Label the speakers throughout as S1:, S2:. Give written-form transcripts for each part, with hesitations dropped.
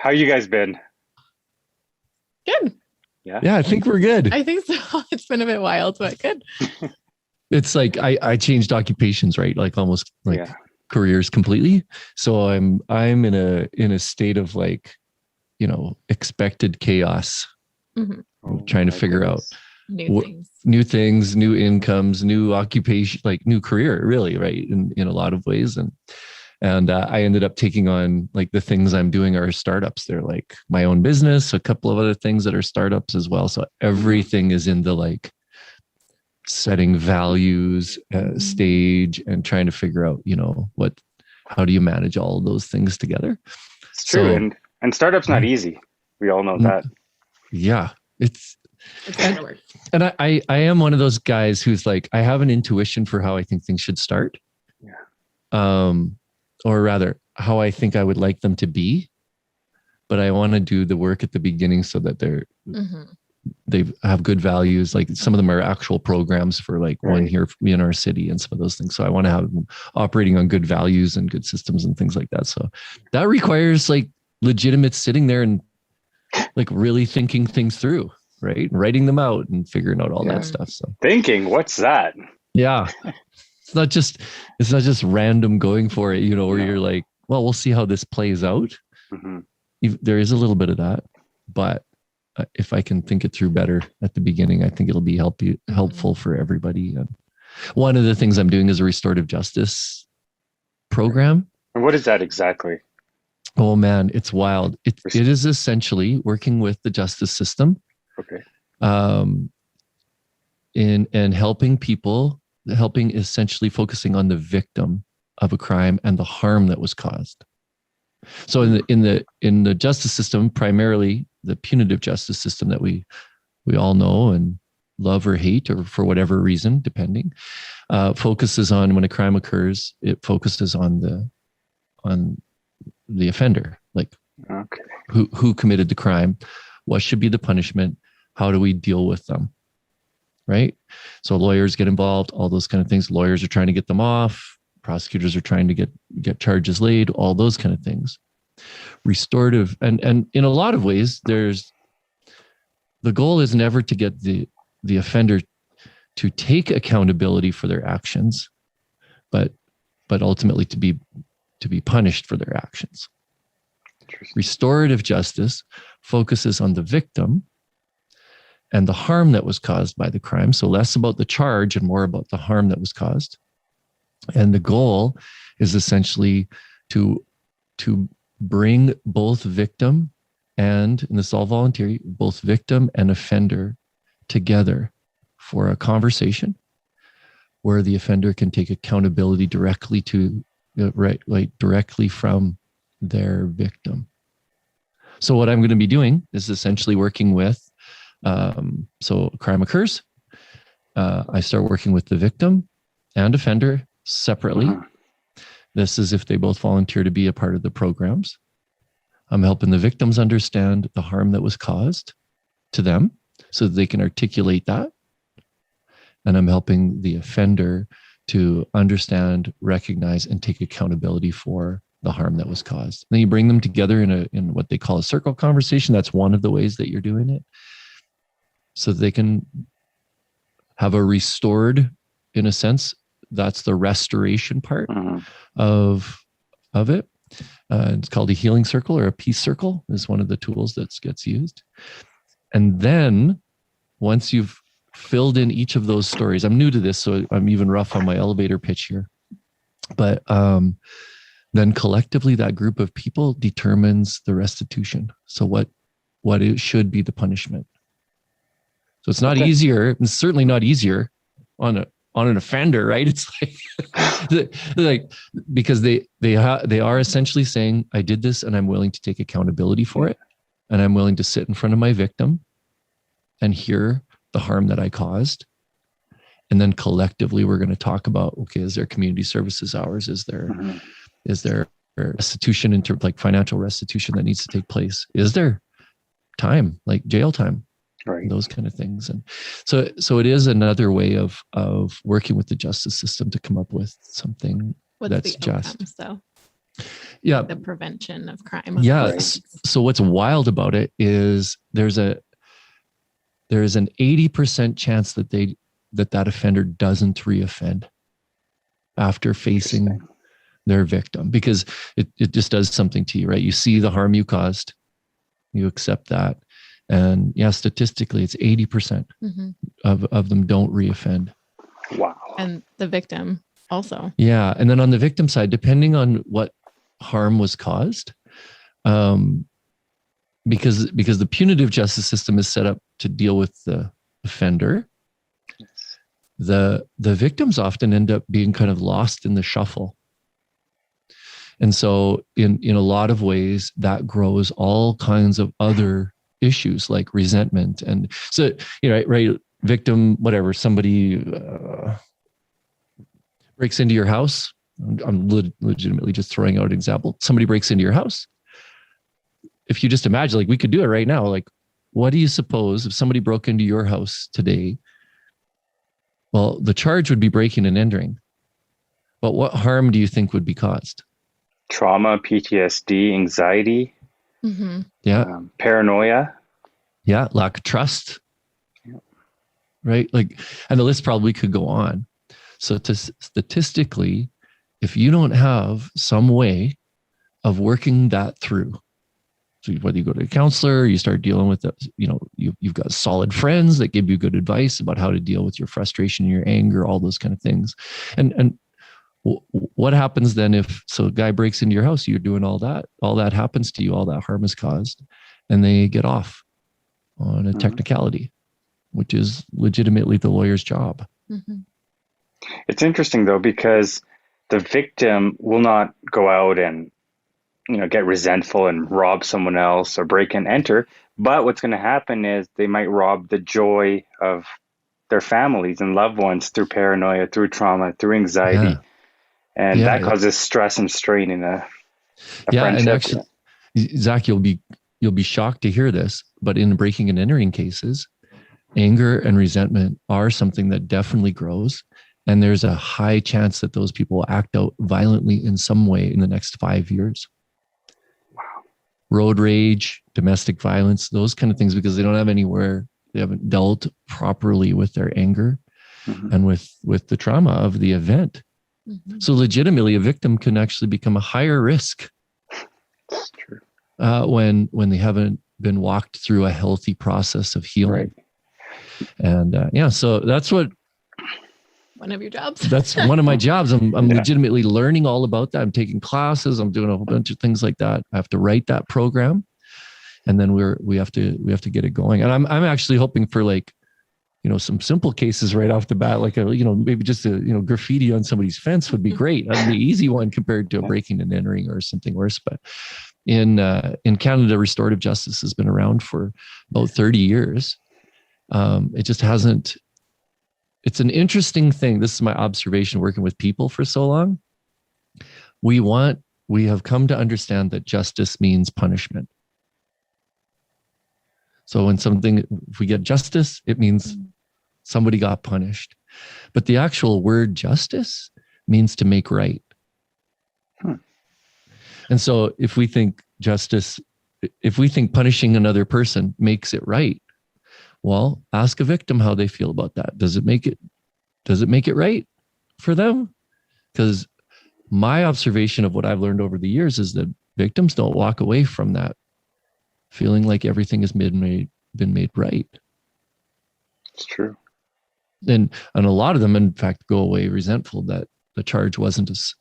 S1: How you guys been?
S2: Good.
S1: Yeah.
S3: Yeah, I think we're good.
S2: I think so. It's been a bit wild, but good.
S3: It's like I changed occupations, right? Like almost like
S1: Yeah.
S3: careers completely. So I'm in a state of like, expected chaos.
S2: Mhm.
S1: Oh,
S3: Trying to
S1: my
S3: figure
S1: goodness.
S2: New things.
S3: new things, new incomes, new occupation, like new career, really, right? In a lot of ways. And I ended up taking on like the things I'm doing are startups. They're like my own business, a couple of other things that are startups as well. So everything is in the like setting values stage and trying to figure out, how do you manage all of those things together?
S1: It's true.
S3: So,
S1: And startup's not easy. We all know that.
S3: Yeah, it's
S2: hard work.
S3: and I am one of those guys who's like, I have an intuition for how I think things should start.
S1: Yeah.
S3: Or rather how I think I would like them to be, but I want to do the work at the beginning so that they have good values. Like some of them are actual programs for like one here in our city and some of those things. So I want to have them operating on good values and good systems and things like that. So that requires like legitimate sitting there and like really thinking things through, right? And writing them out and figuring out all that stuff. So
S1: Thinking, what's that?
S3: yeah. It's not just random going for it, where you're like, well, we'll see how this plays out. There is a little bit of that, but if I can think it through better at the beginning, I think it'll be helpful for everybody. And one of the things I'm doing is a restorative justice program.
S1: And what is that exactly?
S3: Oh man, it's wild. It is essentially working with the justice system.
S1: Okay.
S3: In helping essentially focusing on the victim of a crime and the harm that was caused. So in the justice system, primarily the punitive justice system that we all know and love or hate, or for whatever reason, depending, focuses on when a crime occurs, it focuses on the offender, like who committed the crime, what should be the punishment, how do we deal with them? Right? So lawyers get involved, all those kind of things. Lawyers are trying to get them off. Prosecutors are trying to get charges laid, all those kind of things. Restorative, and in a lot of ways, the goal is never to get the offender to take accountability for their actions, but ultimately to be punished for their actions. Restorative justice focuses on the victim and the harm that was caused by the crime. So less about the charge and more about the harm that was caused. And the goal is essentially to bring both victim and this is all voluntary, both victim and offender together for a conversation where the offender can take accountability directly directly from their victim. So what I'm going to be doing is essentially working with so a crime occurs. I start working with the victim and offender separately. This is if they both volunteer to be a part of the programs. I'm helping the victims understand the harm that was caused to them so that they can articulate that. And I'm helping the offender to understand, recognize, and take accountability for the harm that was caused. Then you bring them together in what they call a circle conversation. That's one of the ways that you're doing it. So they can have a restored, in a sense, that's the restoration part of it. It's called a healing circle or a peace circle is one of the tools that gets used. And then once you've filled in each of those stories, I'm new to this, so I'm even rough on my elevator pitch here. But then collectively that group of people determines the restitution. So what it should be the punishment. So it's not easier. It's certainly not easier on an offender, right? It's like because they are essentially saying, I did this and I'm willing to take accountability for it, and I'm willing to sit in front of my victim and hear the harm that I caused. And then collectively, we're going to talk about, okay, is there community services hours? Is there restitution into like financial restitution that needs to take place? Is there time, like jail time? Right. Those kind of things. And so it is another way of working with the justice system to come up with something that's just.
S2: So
S3: Yeah.
S2: The prevention of crime.
S3: Yeah.
S1: Right.
S3: So what's wild about it is there's an 80% chance that that offender doesn't reoffend after facing their victim, because it just does something to you, right? You see the harm you caused, you accept that. And yeah, statistically, it's 80% of them don't reoffend.
S1: Wow.
S2: And the victim also.
S3: Yeah. And then on the victim side, depending on what harm was caused, because the punitive justice system is set up to deal with the offender, the victims often end up being kind of lost in the shuffle. And so in a lot of ways, that grows all kinds of other issues like resentment. And so, right, victim, whatever, somebody breaks into your house. I'm legitimately just throwing out an example. Somebody breaks into your house. If you just imagine, like we could do it right now, like what do you suppose if somebody broke into your house today? Well, the charge would be breaking and entering. But what harm do you think would be caused?
S1: Trauma, PTSD, anxiety,
S3: Yeah.
S1: Paranoia.
S3: Yeah. Lack of trust.
S1: Yeah.
S3: Right. Like, and the list probably could go on. So statistically, if you don't have some way of working that through, so whether you go to a counselor, you start dealing with, you've got solid friends that give you good advice about how to deal with your frustration, your anger, all those kind of things. And what happens then if a guy breaks into your house, you're doing all that happens to you, all that harm is caused, and they get off on a technicality, which is legitimately the lawyer's job.
S1: It's interesting though, because the victim will not go out and get resentful and rob someone else or break and enter. But what's going to happen is they might rob the joy of their families and loved ones through paranoia, through trauma, through anxiety.
S3: Yeah.
S1: And that causes stress and strain in a friendship.
S3: And actually, Zach, you'll be shocked to hear this, but in breaking and entering cases, anger and resentment are something that definitely grows. And there's a high chance that those people will act out violently in some way in the next 5 years.
S1: Wow.
S3: Road rage, domestic violence, those kind of things, because they don't have anywhere, they haven't dealt properly with their anger and with the trauma of the event. So legitimately, a victim can actually become a higher risk when they haven't been walked through a healthy process of healing. Right. And so that's one
S2: of your jobs.
S3: That's one of my jobs. I'm legitimately learning all about that. I'm taking classes. I'm doing a whole bunch of things like that. I have to write that program, and then we have to get it going. And I'm actually hoping for some simple cases right off the bat, like maybe just a graffiti on somebody's fence would be great. That'd be an easy one compared to a breaking and entering or something worse. But in Canada, restorative justice has been around for about 30 years. It just hasn't. It's an interesting thing. This is my observation working with people for so long. We have come to understand that justice means punishment. So if we get justice, it means somebody got punished. But the actual word justice means to make right. And so if we think punishing another person makes it right, well, ask a victim how they feel about that. Does it make it right for them? Because my observation of what I've learned over the years is that victims don't walk away from that feeling like everything has been made right.
S1: It's true.
S3: And a lot of them, in fact, go away resentful that the charge wasn't as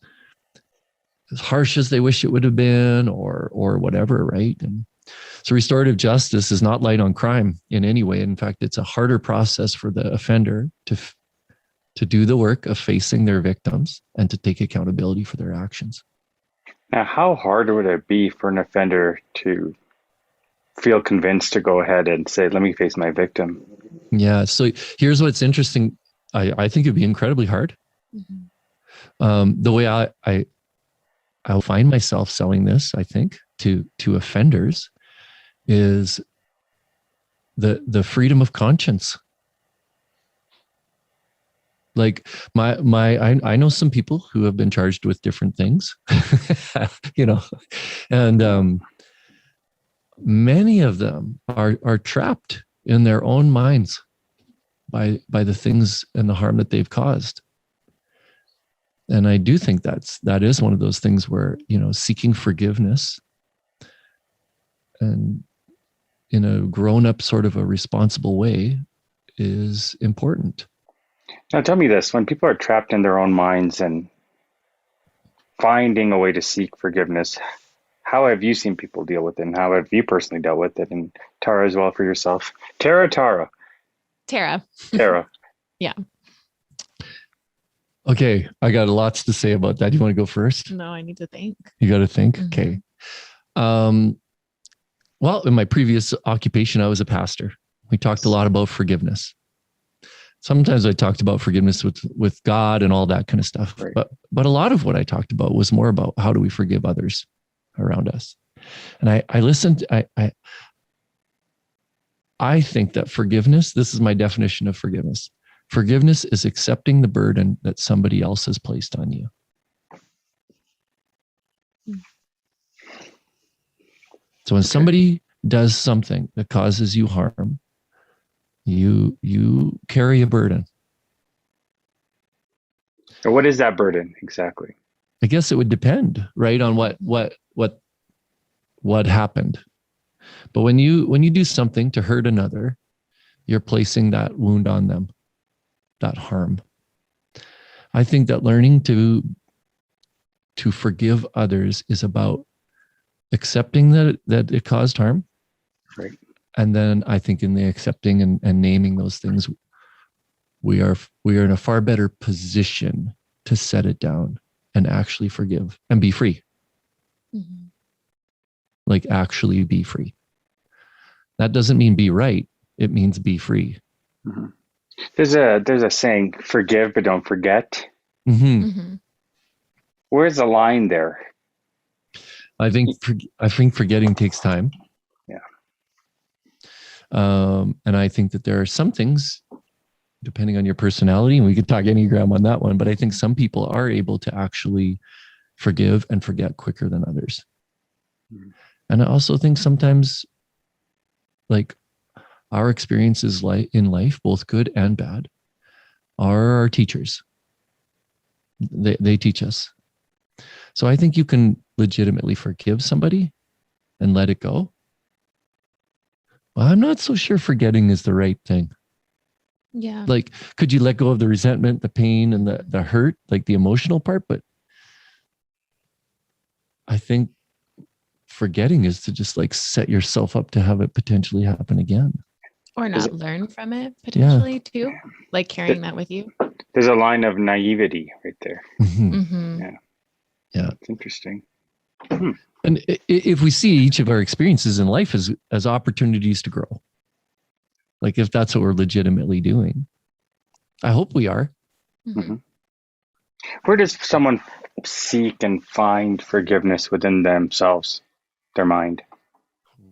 S3: harsh as they wish it would have been, or whatever, right? And so restorative justice is not light on crime in any way. In fact, it's a harder process for the offender to do the work of facing their victims and to take accountability for their actions.
S1: Now, how hard would it be for an offender to feel convinced to go ahead and say, let me face my victim?
S3: Yeah. So here's what's interesting. I think it'd be incredibly hard. The way I'll find myself selling this, I think, to offenders is the freedom of conscience. Like I know some people who have been charged with different things, you know, and many of them are trapped in their own minds by the things and the harm that they've caused. And I do think that is one of those things where, you know, seeking forgiveness and in a grown-up sort of a responsible way is important.
S1: Now, tell me this: when people are trapped in their own minds and finding a way to seek forgiveness, how have you seen people deal with it, and how have you personally dealt with it? And Tara as well for yourself. Tara.
S2: Tara. Yeah.
S3: Okay, I got lots to say about that. You want to go first?
S2: No, I need to think.
S3: You got to think. Okay. Well, in my previous occupation, I was a pastor. We talked a lot about forgiveness. Sometimes I talked about forgiveness with God and all that kind of stuff.
S1: Right.
S3: But a lot of what I talked about was more about how do we forgive others around us. And I listened. I think that forgiveness, this is my definition of forgiveness. Forgiveness is accepting the burden that somebody else has placed on you. So when somebody does something that causes you harm, you carry a burden.
S1: So what is that burden exactly?
S3: I guess it would depend, right, on what happened. But when you do something to hurt another, you're placing that wound on them, that harm. I think that learning to forgive others is about accepting that it caused harm.
S1: Right.
S3: And then I think in the accepting and naming those things, we are in a far better position to set it down and actually forgive and be free.
S2: Mm-hmm.
S3: Like actually be free. That doesn't mean be right. It means be free.
S1: Mm-hmm. There's a saying, forgive but don't forget.
S3: Mm-hmm.
S2: Mm-hmm.
S1: Where's the line there?
S3: I think forgetting takes time.
S1: Yeah.
S3: And I think that there are some things, depending on your personality, and we could talk Enneagram on that one, but I think some people are able to actually forgive and forget quicker than others. Mm-hmm. And I also think sometimes, like, our experiences in life, both good and bad, are our teachers. They teach us. So I think you can legitimately forgive somebody and let it go. Well, I'm not so sure forgetting is the right thing.
S2: Yeah.
S3: Like, could you let go of the resentment, the pain, and the hurt, like the emotional part? But I think forgetting is to just like set yourself up to have it potentially happen again.
S2: Or not learn from it potentially too. Like carrying that with you.
S1: There's a line of naivety right there.
S3: Mm-hmm.
S2: Mm-hmm.
S1: Yeah. It's interesting.
S3: And if we see each of our experiences in life as opportunities to grow, like if that's what we're legitimately doing, I hope we are.
S2: Mm-hmm.
S1: Where does someone seek and find forgiveness within themselves, their mind?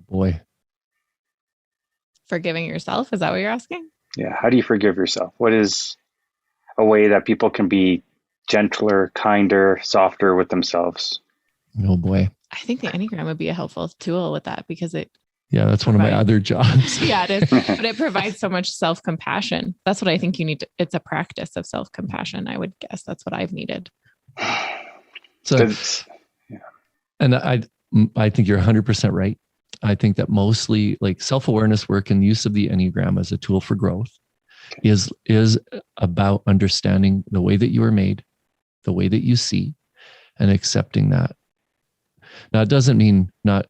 S3: Boy.
S2: Forgiving yourself? Is that what you're asking?
S1: Yeah. How do you forgive yourself? What is a way that people can be gentler, kinder, softer with themselves?
S3: Oh boy.
S2: I think the Enneagram would be a helpful tool with that because it.
S3: Yeah, that's one of my other jobs.
S2: Yeah, it is. But it provides so much self-compassion. That's what I think you need to, it's a practice of self-compassion. I would guess that's what I've needed.
S3: So, yeah. And I think you're 100% right. I think that mostly like self-awareness work and use of the Enneagram as a tool for growth is about understanding the way that you are made, the way that you see, and accepting that. Now, it doesn't mean not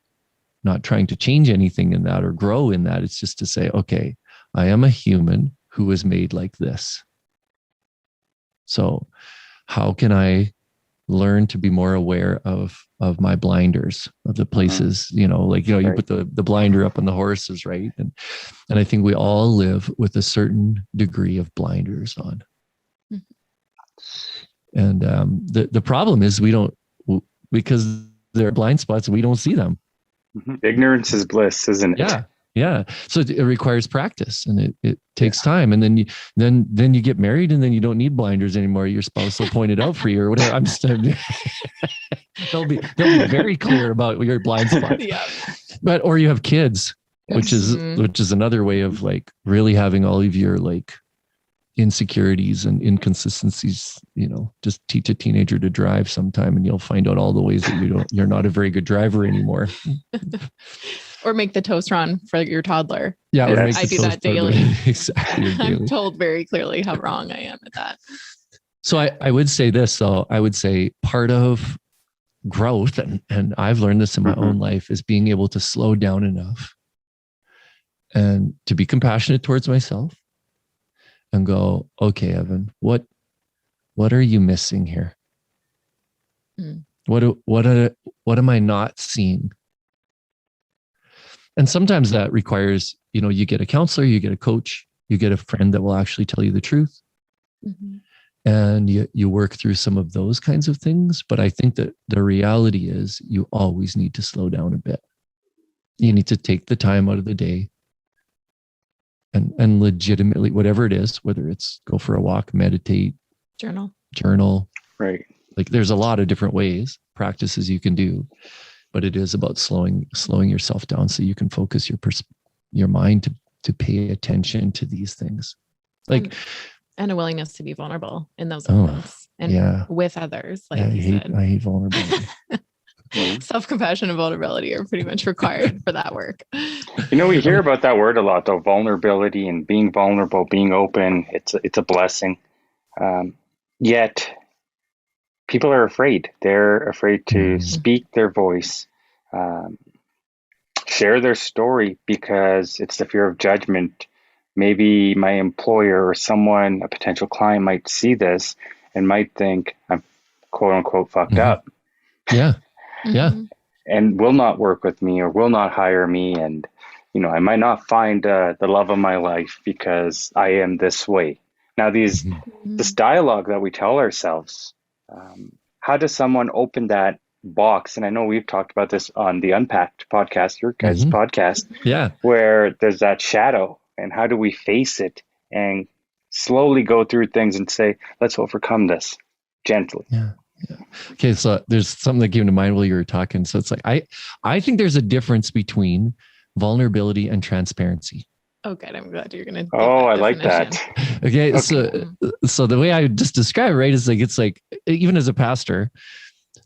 S3: trying to change anything in that or grow in that. It's just to say, okay, I am a human who was made like this. So how can I learn to be more aware of my blinders, of the places, you put the blinder up on the horses, right? And I think we all live with a certain degree of blinders on. Mm-hmm. And the problem is because there are blind spots, we don't see them.
S1: Ignorance is bliss, isn't it?
S3: Yeah. Yeah. So it requires practice, and it takes time. And then you get married, and then you don't need blinders anymore. Your spouse will point it out for you or whatever. They'll be very clear about your blind spots.
S2: Yeah.
S3: But or you have kids, which is
S2: Mhm.
S3: another way of like really having all of your like insecurities and inconsistencies, just teach a teenager to drive sometime, and you'll find out all the ways that you're not a very good driver anymore.
S2: Or make the toast run for your toddler.
S3: Yeah,
S1: Yes.
S2: I do that daily.
S3: Exactly.
S2: I'm told very clearly how wrong I am at that.
S3: So I would say this, though. I would say part of growth, and I've learned this in my own life, is being able to slow down enough and to be compassionate towards myself and go, okay, Evan, what are you missing here?
S2: Mm.
S3: What am I not seeing? And sometimes that requires, you get a counselor, you get a coach, you get a friend that will actually tell you the truth.
S2: Mm-hmm.
S3: And you work through some of those kinds of things. But I think that the reality is you always need to slow down a bit. You need to take the time out of the day and legitimately, whatever it is, whether it's go for a walk, meditate, journal.
S1: Right.
S3: Like there's a lot of different practices you can do, but it is about slowing yourself down so you can focus your mind to pay attention to these things. Like,
S2: and a willingness to be vulnerable in those moments and with others. Like
S3: I hate vulnerability.
S2: Self-compassion and vulnerability are pretty much required for that work.
S1: We hear about that word a lot, though, vulnerability and being vulnerable, being open. It's a blessing. Yet people are afraid. They're afraid to speak their voice, share their story, because it's the fear of judgment. Maybe my employer or someone, a potential client, might see this and might think I'm quote unquote fucked up.
S3: Yeah. Yeah.
S1: And will not work with me or will not hire me. And, I might not find the love of my life because I am this way. Now, this dialogue that we tell ourselves, how does someone open that box? And I know we've talked about this on the Unpacked podcast, your guys' podcast, where there's that shadow, and how do we face it and slowly go through things and say, let's overcome this gently.
S3: Yeah. Okay. So there's something that came to mind while you were talking. So it's like, I think there's a difference between vulnerability and transparency.
S2: Oh, good. I'm glad you're going to.
S1: Oh, I like that.
S3: Okay. So the way I would just describe it, right, is like, it's like, even as a pastor,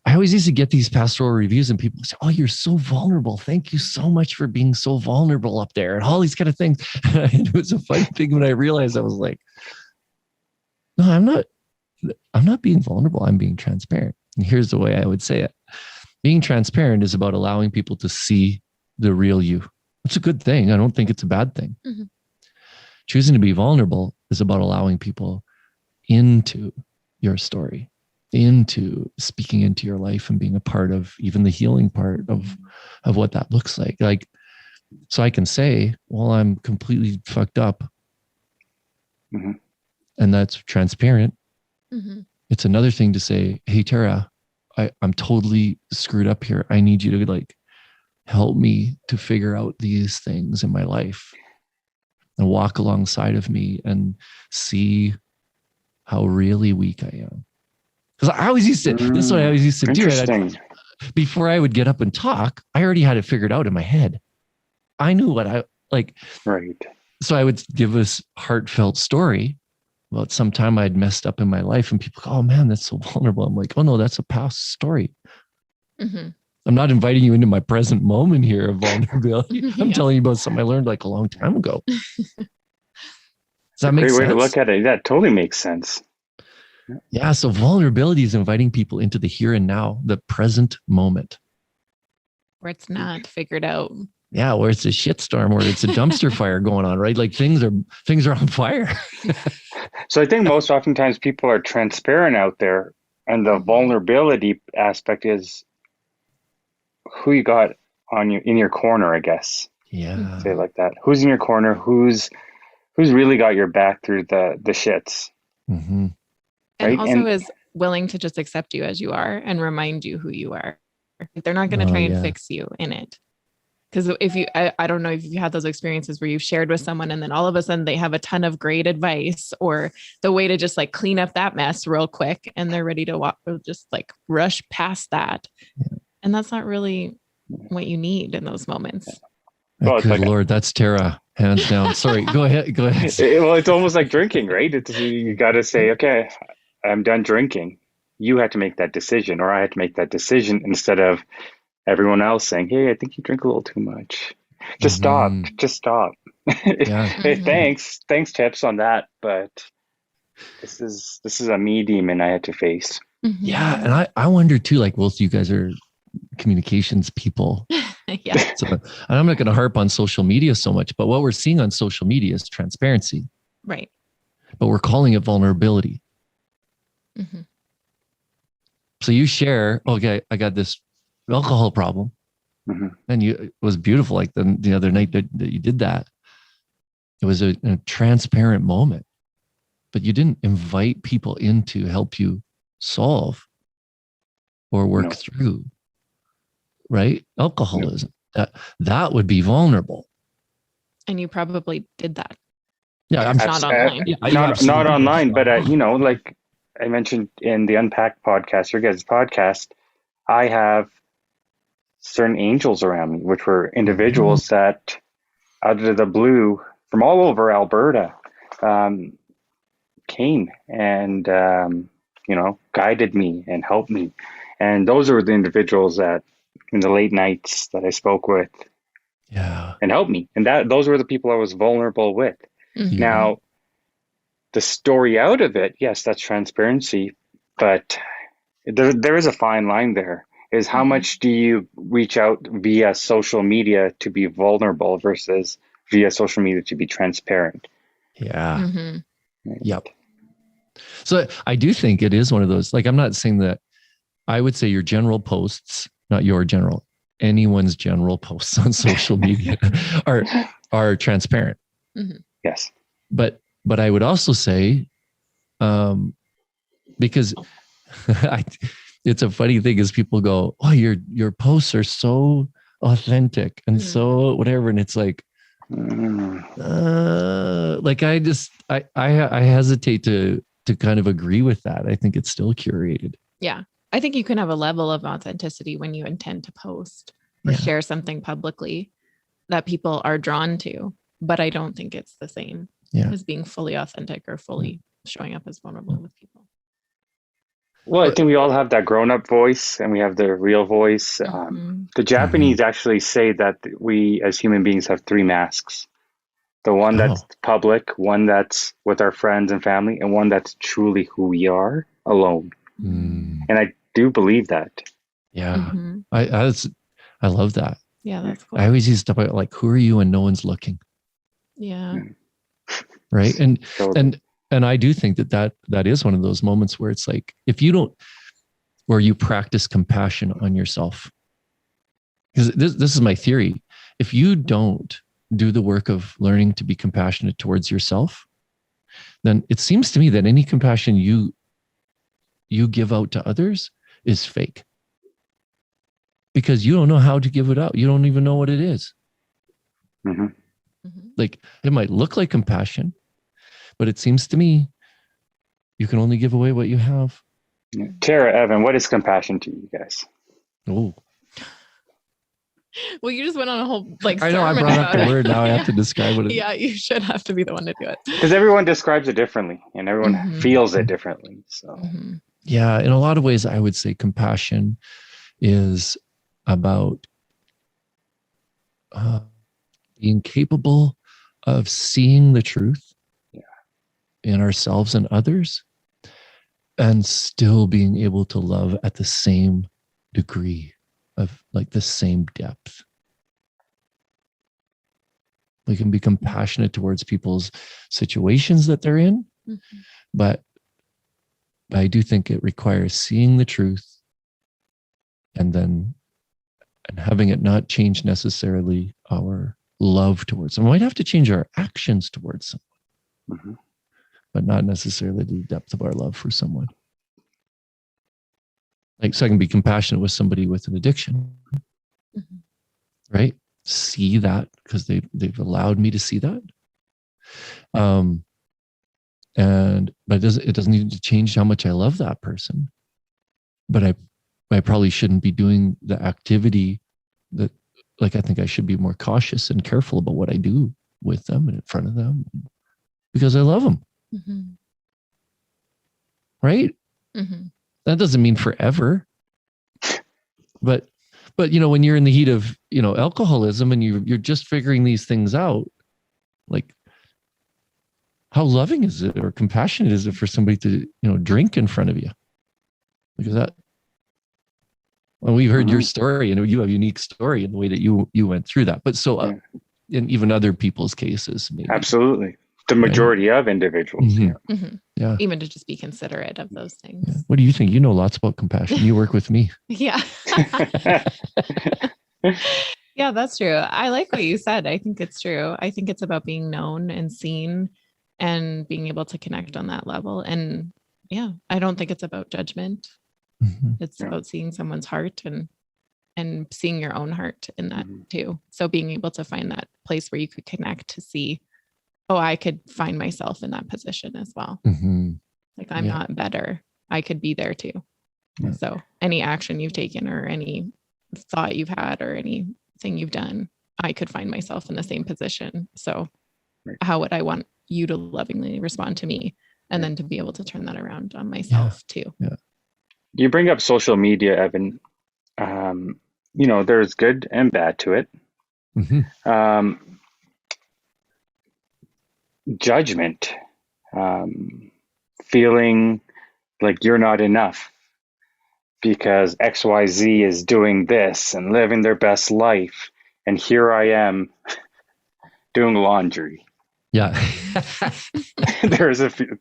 S3: I always used to get these pastoral reviews and people say, oh, you're so vulnerable. Thank you so much for being so vulnerable up there and all these kind of things. And it was a funny thing when I realized, I was like, no, I'm not being vulnerable. I'm being transparent. And here's the way I would say it. Being transparent is about allowing people to see the real you. It's a good thing. I don't think it's a bad thing. Mm-hmm. Choosing to be vulnerable is about allowing people into your story, into speaking into your life and being a part of even the healing part of what that looks like. Like, so I can say, well, I'm completely fucked up. Mm-hmm. And that's transparent. Mm-hmm. It's another thing to say, hey, Tara, I'm totally screwed up here. I need you to like help me to figure out these things in my life and walk alongside of me and see how really weak I am. Because I always used to, this is what I always used to do. Before I would get up and talk, I already had it figured out in my head. I knew what I like.
S1: Right.
S3: So I would give this heartfelt story about some time I'd messed up in my life, and people go, oh man, that's so vulnerable. I'm like, oh no, that's a past story. Mm-hmm. I'm not inviting you into my present moment here of vulnerability. I'm telling you about something I learned like a long time ago. Does that make sense?
S1: Great way to look at it. That totally makes sense.
S3: Yeah. So vulnerability is inviting people into the here and now, the present moment.
S2: Where it's not figured out.
S3: Yeah, where it's a shitstorm, or it's a dumpster fire going on, right? Like things are on fire.
S1: So I think most oftentimes people are transparent out there, and the vulnerability aspect is who you got in your corner, I guess.
S3: Yeah.
S1: Say it like that. Who's in your corner? Who's really got your back through the shits?
S2: Mm-hmm. Right? And also is willing to just accept you as you are and remind you who you are. They're not going to try and fix you in it. Because if you, I don't know if you had those experiences where you've shared with someone and then all of a sudden they have a ton of great advice or the way to just like clean up that mess real quick and they're ready to walk, just like rush past that.
S3: Yeah.
S2: And that's not really what you need in those moments.
S1: Well,
S3: Good Lord, that's Tara, hands down. Sorry, go ahead. Go ahead.
S1: Well, it's almost like drinking, right? You got to say, okay, I'm done drinking. You had to make that decision, or I had to make that decision instead of everyone else saying, hey, I think you drink a little too much. Just stop. Just stop.
S3: Yeah.
S1: Hey, thanks tips on that, but this is a me demon I had to face.
S3: Yeah, and I wonder too, like both you guys are communications people.
S2: Yeah.
S3: So, and I'm not going to harp on social media so much, but what we're seeing on social media is transparency.
S2: Right.
S3: But we're calling it vulnerability.
S2: Mm-hmm.
S3: So you share, okay, I got this alcohol problem.
S1: Mm-hmm.
S3: And it was beautiful. Like the other night that you did that, it was a transparent moment, but you didn't invite people in to help you solve or work through, right? Alcoholism, that would be vulnerable.
S2: And you probably did that.
S3: Yeah, I'm
S2: not online.
S1: Not online, but like I mentioned in the Unpacked podcast, your guys' podcast, I have certain angels around me, which were individuals that out of the blue from all over Alberta came and guided me and helped me. And those were the individuals that in the late nights that I spoke with and helped me. And those were the people I was vulnerable with.
S2: Mm-hmm.
S1: Now, the story out of it, yes, that's transparency, but there is a fine line there. Is how much do you reach out via social media to be vulnerable versus via social media to be transparent?
S3: Yeah.
S2: Mm-hmm.
S3: Yep. So I do think it is one of those, like, I'm not saying that, I would say your general posts, not your general, anyone's general posts on social media are transparent.
S2: Mm-hmm.
S1: Yes.
S3: But I would also say, because it's a funny thing is people go, oh, your posts are so authentic and so whatever. And it's like, like I hesitate to kind of agree with that. I think it's still curated.
S2: Yeah. I think you can have a level of authenticity when you intend to post or share something publicly that people are drawn to, but I don't think it's the same as being fully authentic or fully showing up as vulnerable with people.
S1: Well, I think we all have that grown-up voice and we have the real voice. The Japanese actually say that we as human beings have three masks. The one that's public, one that's with our friends and family, and one that's truly who we are alone. And I do believe that.
S3: Yeah. I love that.
S2: Yeah, that's cool.
S3: I always used to about like, who are you when no one's looking?
S2: Yeah.
S3: Right. And I do think that is one of those moments where it's like, if you don't, where you practice compassion on yourself, because this is my theory. If you don't do the work of learning to be compassionate towards yourself, then it seems to me that any compassion you give out to others is fake, because you don't know how to give it out. You don't even know what it is. Like, it might look like compassion, but it seems to me you can only give away what you have.
S1: Tara, Evan, what is compassion to you guys?
S3: Oh,
S2: well, you just went on a whole
S3: I know I brought up the word. Now I have to describe what it is.
S2: Yeah, you should have to be the one to do it.
S1: Because everyone describes it differently and everyone feels it differently. So
S3: yeah, in a lot of ways, I would say compassion is about being capable of seeing the truth in ourselves and others, and still being able to love at the same degree of, like, the same depth. We can be compassionate towards people's situations that they're in, but I do think it requires seeing the truth and having it not change necessarily our love towards them. We might have to change our actions towards someone, but not necessarily the depth of our love for someone. Like, so I can be compassionate with somebody with an addiction, right? see that because they've allowed me to see that. But it doesn't need to change how much I love that person. But I probably shouldn't be doing the activity that, like, I think I should be more cautious and careful about what I do with them and in front of them because I love them. Mm-hmm. Right? Mm-hmm. That doesn't mean forever. But when you're in the heat of, alcoholism and you're just figuring these things out, like, how loving is it or compassionate is it for somebody to, drink in front of you? Because well, we've heard your story, and you have a unique story in the way that you went through that. But so, in even other people's cases, maybe.
S1: Absolutely, the majority of individuals.
S3: Mm-hmm. Mm-hmm. Yeah,
S2: even to just be considerate of those things.
S3: Yeah. What do you think? You know lots about compassion. You work with me.
S2: Yeah. Yeah, that's true. I like what you said. I think it's true. I think it's about being known and seen and being able to connect on that level. And yeah, I don't think it's about judgment. Mm-hmm. It's about seeing someone's heart and seeing your own heart in that too. So being able to find that place where you could connect to see, oh, I could find myself in that position as well. Mm-hmm. Like I'm not better. I could be there too. Yeah. So any action you've taken or any thought you've had or anything you've done, I could find myself in the same position. So how would I want you to lovingly respond to me? And then to be able to turn that around on myself too. Yeah.
S1: You bring up social media, Evan. There's good and bad to it. Mm-hmm. Judgment, feeling like you're not enough because XYZ is doing this and living their best life. And here I am doing laundry.
S3: Yeah.
S1: There's a few.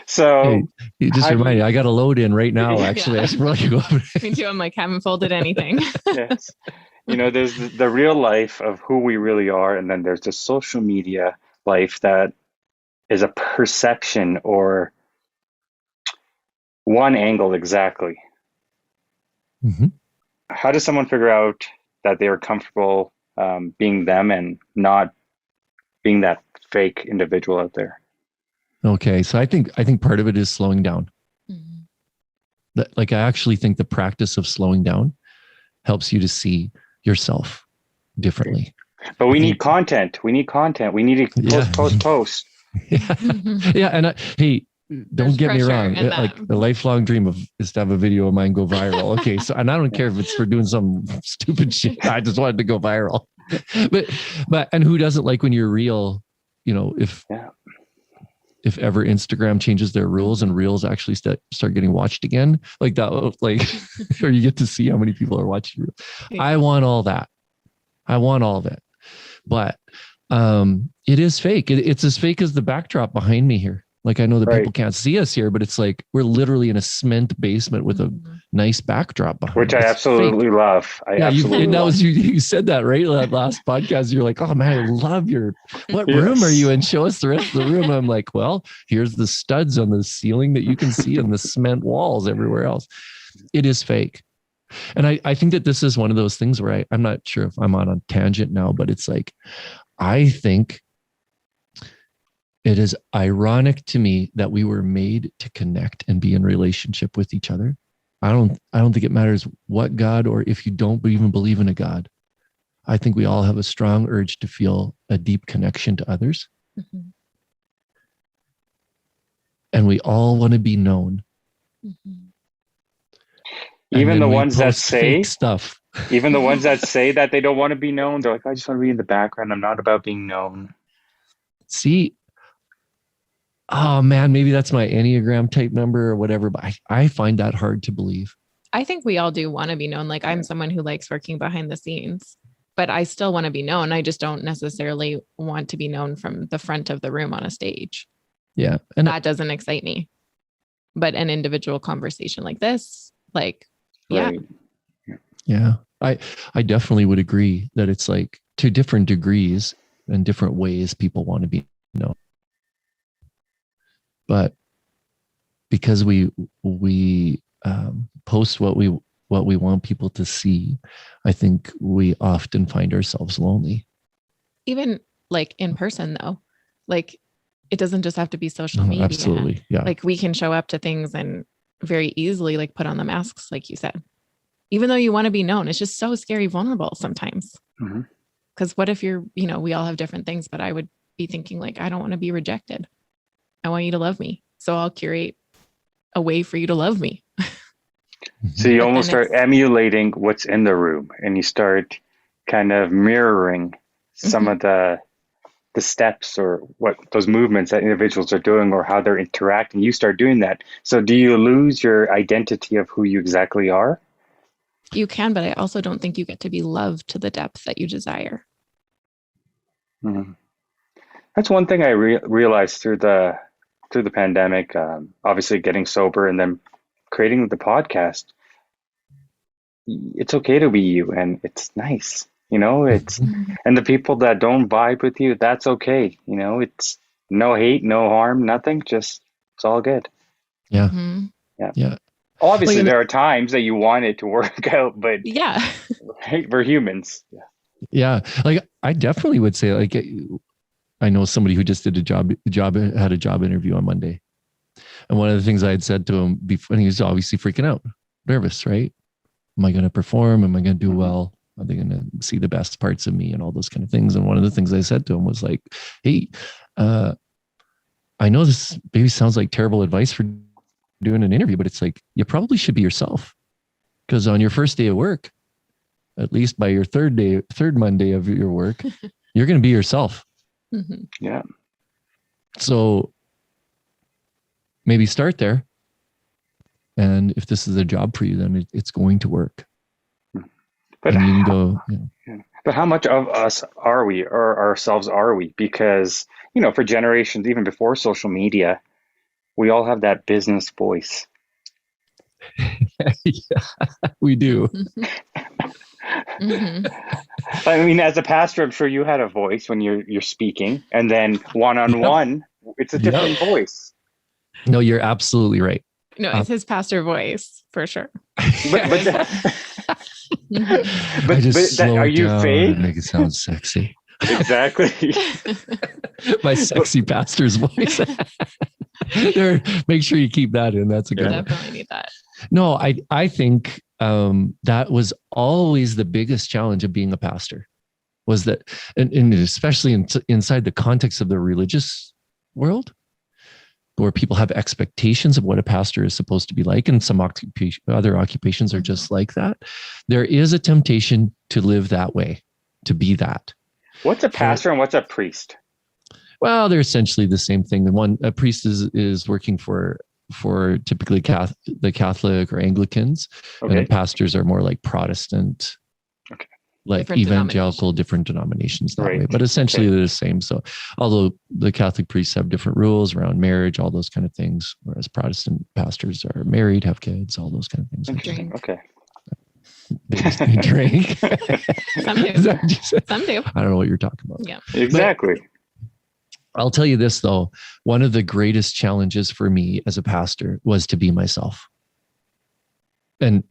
S1: So
S3: hey, you just remind me, I got a load in right now, actually.
S2: Yeah.
S3: I should probably go over it.
S2: Me too. I'm like, haven't folded anything.
S1: Yes. There's the real life of who we really are. And then there's the social media life that is a perception or one angle exactly. Mm-hmm. How does someone figure out that they are comfortable being them and not being that fake individual out there?
S3: Okay, so I think part of it is slowing down. Mm-hmm. Like, I actually think the practice of slowing down helps you to see yourself differently.
S1: But we need content. We need to post.
S3: Yeah, yeah. And hey, don't get me wrong. Like the lifelong dream is to have a video of mine go viral. Okay, so and I don't care if it's for doing some stupid shit. I just wanted to go viral. But and who doesn't like when you're real? If ever Instagram changes their rules and reels actually start getting watched again, like that, or you get to see how many people are watching. Yeah. I want all that. I want all of it. But it is fake. It's as fake as the backdrop behind me here. Like, I know that people can't see us here, but it's like we're literally in a cement basement with a nice backdrop behind
S1: which us. I absolutely
S3: fake.
S1: Love.
S3: You said that, right? That last podcast, you're like, oh man, I love what room are you in? Show us the rest of the room. I'm like, well, here's the studs on the ceiling that you can see and the cement walls everywhere else. It is fake. And I think that this is one of those things where I'm not sure if I'm on a tangent now, but it's like, I think it is ironic to me that we were made to connect and be in relationship with each other. I don't think it matters what God, or if you don't even believe in a God. I think we all have a strong urge to feel a deep connection to others. Mm-hmm. And we all want to be known. Mm-hmm.
S1: Even the ones that say
S3: stuff.
S1: Even the ones that say that they don't want to be known, they're like, I just want to be in the background. I'm not about being known.
S3: See, oh man, maybe that's my Enneagram type number or whatever, but I find that hard to believe.
S2: I think we all do want to be known. Like, I'm someone who likes working behind the scenes, but I still want to be known. I just don't necessarily want to be known from the front of the room on a stage.
S3: Yeah.
S2: And that doesn't excite me. But an individual conversation like this, like,
S1: right.
S3: Yeah. I definitely would agree that it's like, to different degrees and different ways people want to be known. But because we post what we what we want people to see, I think we often find ourselves lonely.
S2: Even like in person though, like it doesn't just have to be social media.
S3: Absolutely. Yeah.
S2: Like we can show up to things and very easily like put on the masks, like you said, even though you want to be known. It's just so scary, vulnerable sometimes. Because what if you're, we all have different things, but I would be thinking like, I don't want to be rejected. I want you to love me. So I'll curate a way for you to love me.
S1: So you almost start emulating what's in the room, and you start kind of mirroring some of the steps or what those movements that individuals are doing or how they're interacting. You start doing that. So do you lose your identity of who you exactly are?
S2: You can, but I also don't think you get to be loved to the depth that you desire.
S1: That's one thing I realized through the pandemic, obviously getting sober and then creating the podcast. It's okay to be you, and it's nice. It's and the people that don't vibe with you, that's okay. It's no hate, no harm, nothing. Just it's all good.
S3: Yeah.
S1: Yeah. Obviously, there are times that you want it to work out, but right, we're humans.
S3: Yeah. Like I definitely would say, like, I know somebody who just did had a job interview on Monday, and one of the things I had said to him before, and he was obviously freaking out, nervous, right? Am I going to perform? Am I going to do well? Are they going to see the best parts of me and all those kind of things? And one of the things I said to him was like, hey, I know this maybe sounds like terrible advice for doing an interview, but it's like, you probably should be yourself. Because on your first day of work, at least by your third Monday of your work, you're going to be yourself.
S1: Yeah.
S3: So maybe start there. And if this is a job for you, then it's going to work.
S1: But
S3: and you can go.
S1: But how much of us are we, or ourselves are we? Because for generations, even before social media, we all have that business voice.
S3: Yeah, we do.
S1: I mean, as a pastor, I'm sure you had a voice when you're speaking, and then one-on-one, it's a different voice.
S3: No, you're absolutely right.
S2: No, it's his pastor voice for sure.
S1: But are you fake?
S3: Make it sound sexy.
S1: Exactly.
S3: My sexy pastor's voice. There, make sure you keep that in. That's a good one.
S2: Definitely need that.
S3: No, I think that was always the biggest challenge of being a pastor, was that, and especially inside the context of the religious world, where people have expectations of what a pastor is supposed to be like, and some other occupations are just like that. There is a temptation to live that way, to be that.
S1: What's a pastor and what's a priest?
S3: Well, they're essentially the same thing. A priest is working for typically the Catholic or Anglicans, and the pastors are more like Protestant, like different evangelical, different denominations that way. But essentially they're the same. So although the Catholic priests have different rules around marriage, all those kind of things, whereas Protestant pastors are married, have kids, all those kind of things.
S1: Interesting. Okay.
S3: They drink.
S2: Some do. Some do.
S3: I don't know what you're talking about.
S2: Yeah.
S1: Exactly.
S3: But I'll tell you this though, one of the greatest challenges for me as a pastor was to be myself. And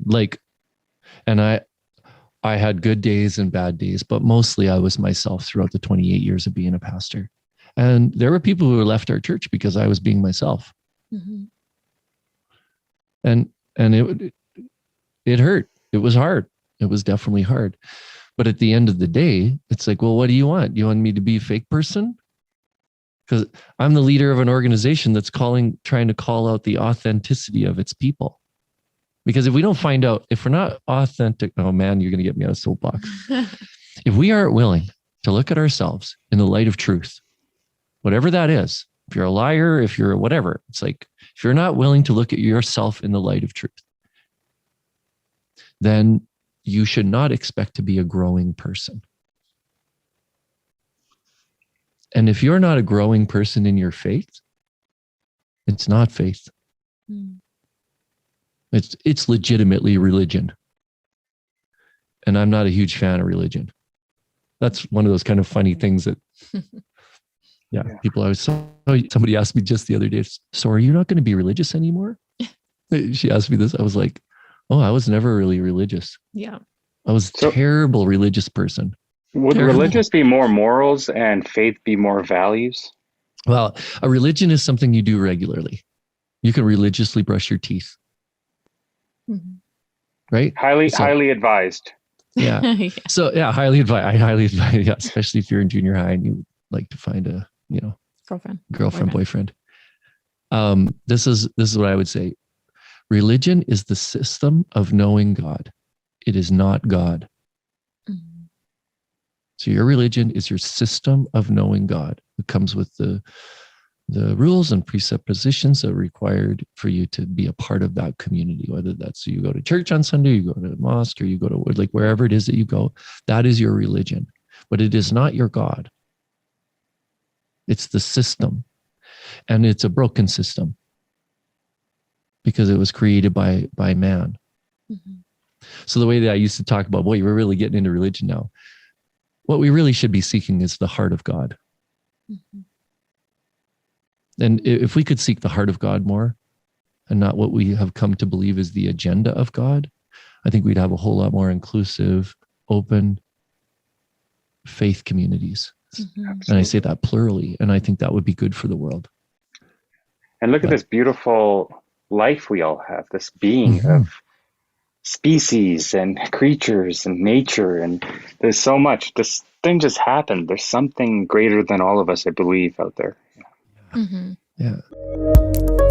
S3: I had good days and bad days, but mostly I was myself throughout the 28 years of being a pastor. And there were people who left our church because I was being myself. And it hurt. It was hard. It was definitely hard. But at the end of the day, it's like, well, what do you want? You want me to be a fake person? Because I'm the leader of an organization that's trying to call out the authenticity of its people. Because if we don't find out, if we're not authentic, oh man, you're going to get me out of soapbox. If we aren't willing to look at ourselves in the light of truth, whatever that is, if you're a liar, if you're whatever, it's like, if you're not willing to look at yourself in the light of truth, then you should not expect to be a growing person. And if you're not a growing person in your faith, it's not faith. It's legitimately religion. And I'm not a huge fan of religion. That's one of those kind of funny things that, people always, somebody asked me just the other day, so are you not going to be religious anymore? She asked me this. I was like, Oh, I was never really religious.
S2: Yeah.
S3: I was a terrible religious person.
S1: Would religious be more morals and faith be more values?
S3: Well, a religion is something you do regularly. You can religiously brush your teeth. Mm-hmm. Right?
S1: Highly advised.
S3: Yeah. Yeah. So yeah, highly advised. Yeah, especially if you're in junior high and you like to find a, girlfriend, boyfriend. This is what I would say. Religion is the system of knowing God. It is not God. Mm-hmm. So your religion is your system of knowing God. It comes with the rules and presuppositions that are required for you to be a part of that community, whether that's you go to church on Sunday, you go to mosque, or you go to like wherever it is that you go. That is your religion, but it is not your God. It's the system, and it's a broken system because it was created by man. Mm-hmm. So the way that I used to talk about, boy, we're really getting into religion now. What we really should be seeking is the heart of God. Mm-hmm. And if we could seek the heart of God more and not what we have come to believe is the agenda of God, I think we'd have a whole lot more inclusive, open faith communities. Mm-hmm. And I say that plurally, and I think that would be good for the world.
S1: And look at this beautiful life we all have, this being mm-hmm. of species and creatures and nature. And there's so much. This thing just happened. There's something greater than all of us, I believe, out there.
S3: Mm-hmm. Yeah.